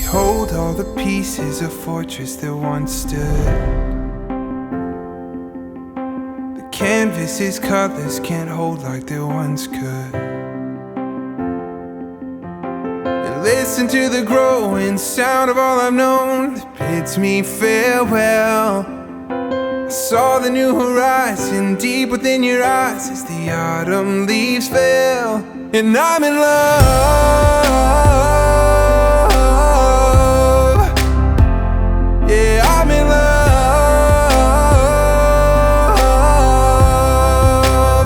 hold all the pieces of fortress that once stood. The canvas's colors can't hold like they once could. And listen to the growing sound of all I've known that bids me farewell. I saw the new horizon deep within your eyes as the autumn leaves fell. And I'm in love. Yeah, I'm in love.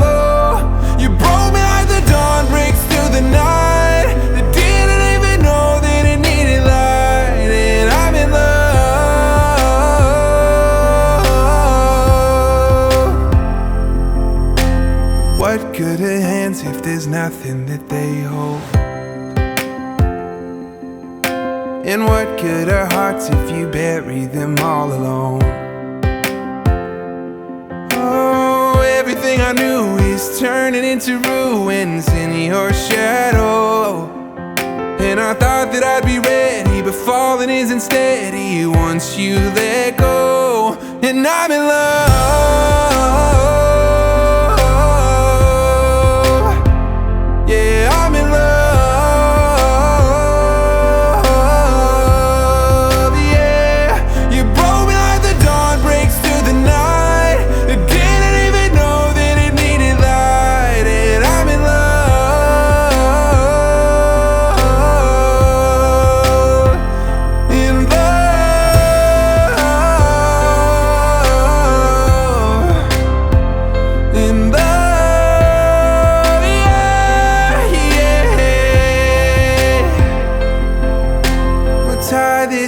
Oh, you broke me like the dawn breaks through the night. That didn't even know that it needed light. And I'm in love. What good are hands if there's nothing that they hold? And what good are hearts if you bury them all alone? Oh, everything I knew is turning into ruins in your shadow. And I thought that I'd be ready, but falling isn't steady once you let go. And I'm in love. Yeah, I'm in love.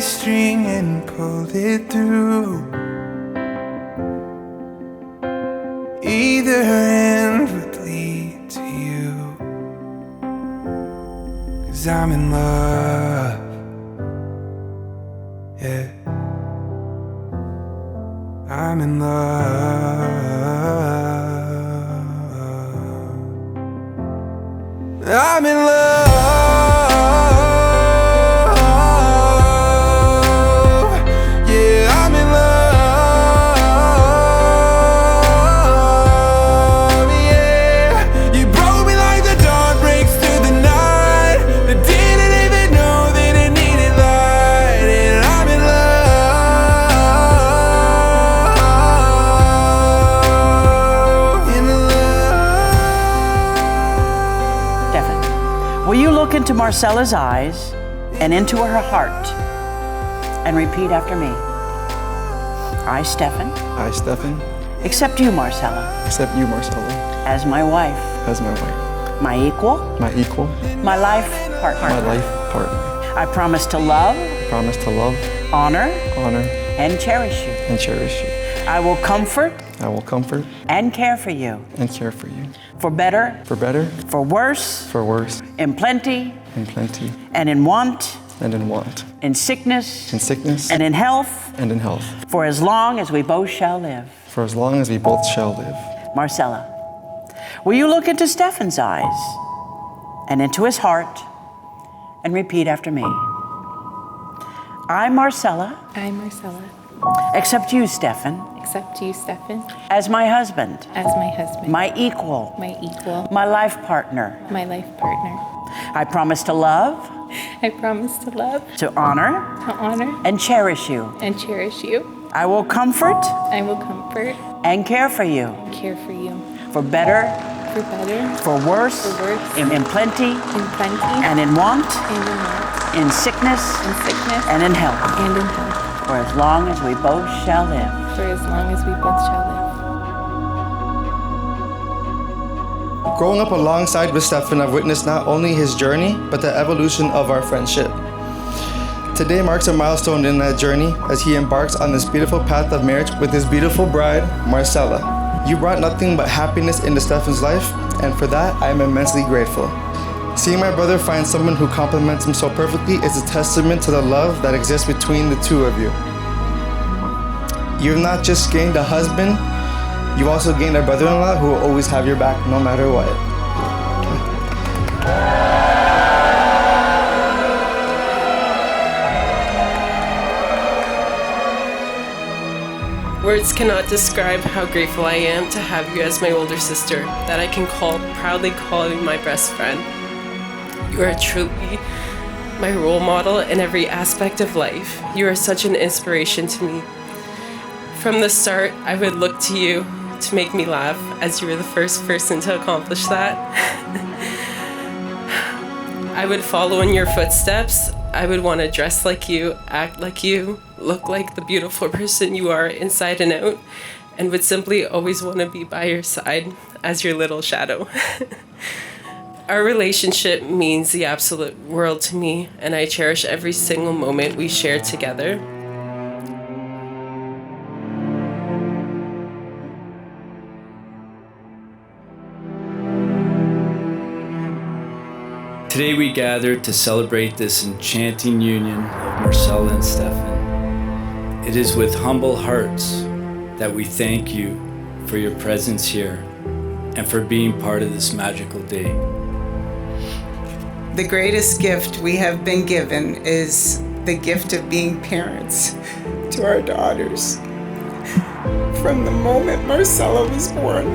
String and pull it through. Either end would lead to you. 'Cause I'm in love. Yeah, I'm in love. I'm in love. Will you look into Marcella's eyes and into her heart and repeat after me? I, Steffan. I, Steffan. Accept you, Marcella. Accept you, Marcella. As my wife. As my wife. My equal. My equal. My life partner. My life partner. I promise to love. I promise to love. Honor. Honor. And cherish you. And cherish you. I will comfort. I will comfort. And care for you. And care for you. For better. For better. For worse. For worse. In plenty. In plenty. And in want. And in want. In sickness. In sickness. And in health. And in health. For as long as we both shall live. For as long as we both shall live. Marcella, will you look into Steffan's eyes and into his heart and repeat after me? I, Marcella. I, Marcella. Accept you, Steffan. Accept you, Steffan. As my husband. As my husband. My equal. My equal. My life partner. My life partner. I promise to love. I promise to love. To honor. To honor. And cherish you. And cherish you. I will comfort. I will comfort. And care for you. Care for you. For better. For better. For worse. For worse. In plenty. In plenty. And in want. And in want. In sickness. In sickness. And in health. And in health. For as long as we both shall live. For as long as we both shall live. Growing up alongside with Steffan, I've witnessed not only his journey, but the evolution of our friendship. Today marks a milestone in that journey as he embarks on this beautiful path of marriage with his beautiful bride, Marcella. You brought nothing but happiness into Steffan's life, and for that, I am immensely grateful. Seeing my brother find someone who complements him so perfectly is a testament to the love that exists between the two of you. You've not just gained a husband, you've also gained a brother-in-law who will always have your back no matter what. Words cannot describe how grateful I am to have you as my older sister, that I can proudly call you my best friend. You are truly my role model in every aspect of life. You are such an inspiration to me. From the start, I would look to you to make me laugh, as you were the first person to accomplish that. I would follow in your footsteps. I would want to dress like you, act like you, look like the beautiful person you are inside and out, and would simply always want to be by your side as your little shadow. Our relationship means the absolute world to me, and I cherish every single moment we share together. Today we gather to celebrate this enchanting union of Marcella and Steffan. It is with humble hearts that we thank you for your presence here and for being part of this magical day. The greatest gift we have been given is the gift of being parents to our daughters. From the moment Marcella was born,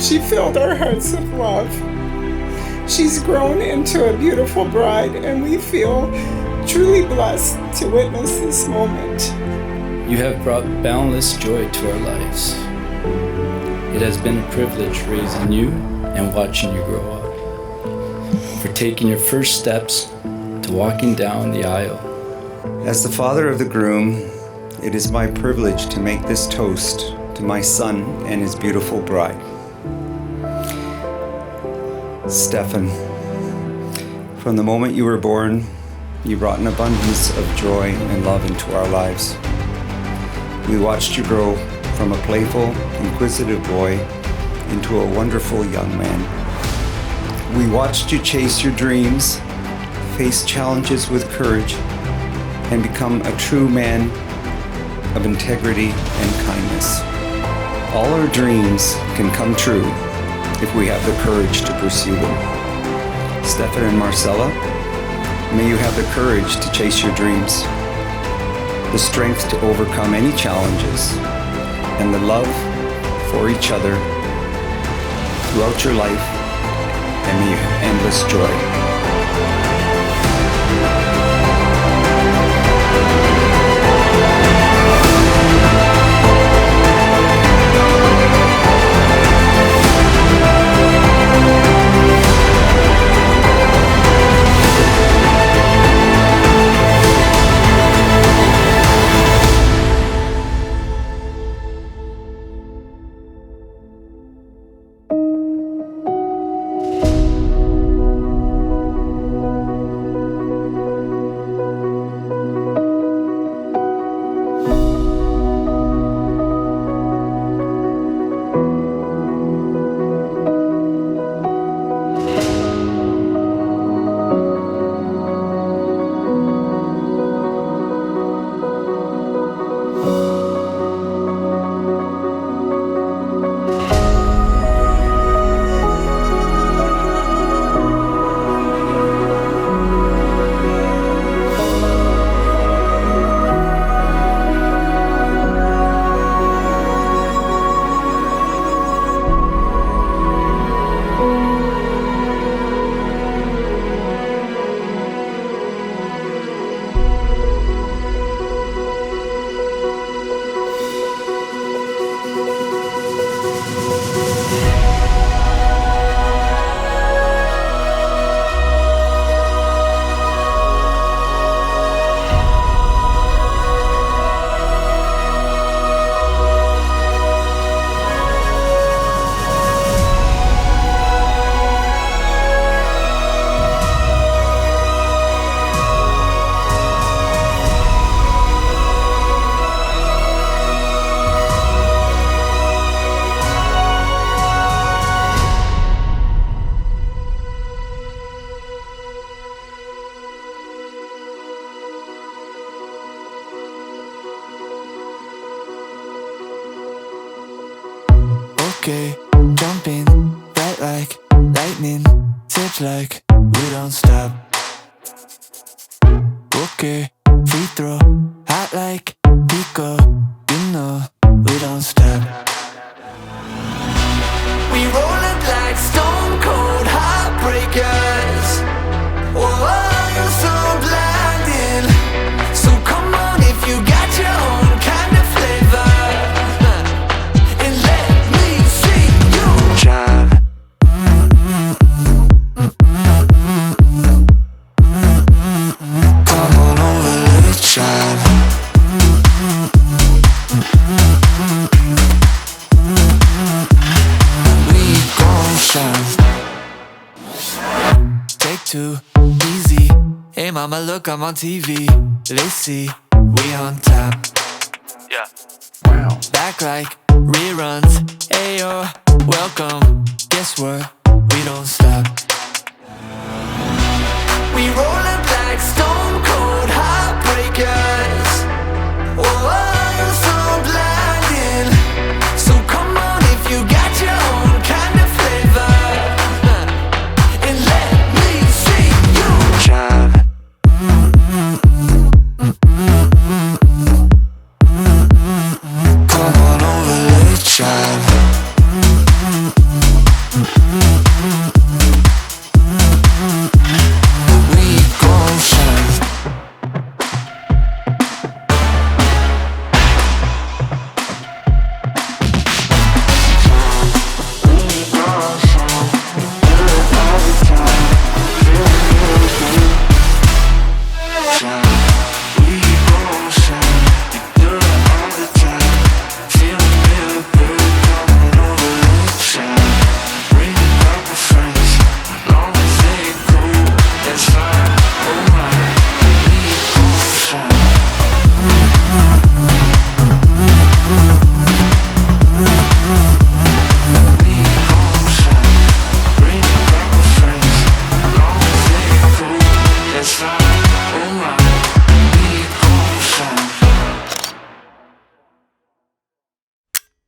she filled our hearts with love. She's grown into a beautiful bride, and we feel truly blessed to witness this moment. You have brought boundless joy to our lives. It has been a privilege raising you and watching you grow up, for taking your first steps to walking down the aisle. As the father of the groom, it is my privilege to make this toast to my son and his beautiful bride. Steffan, from the moment you were born, you brought an abundance of joy and love into our lives. We watched you grow from a playful, inquisitive boy into a wonderful young man. We watched you chase your dreams, face challenges with courage, and become a true man of integrity and kindness. All our dreams can come true if we have the courage to pursue them. Steffan and Marcella, may you have the courage to chase your dreams, the strength to overcome any challenges, and the love for each other throughout your life, and may you have endless joy. Okay, jumping, bright like lightning, tips like we don't stop. Okay, free throw, hot like Pico, you know too easy. Hey mama, look, I'm on TV. They see we on top. Yeah. Wow. Back like reruns. Ayo, welcome. Guess what? We don't stop. We rollin' black, stone cold heartbreakers. Whoa.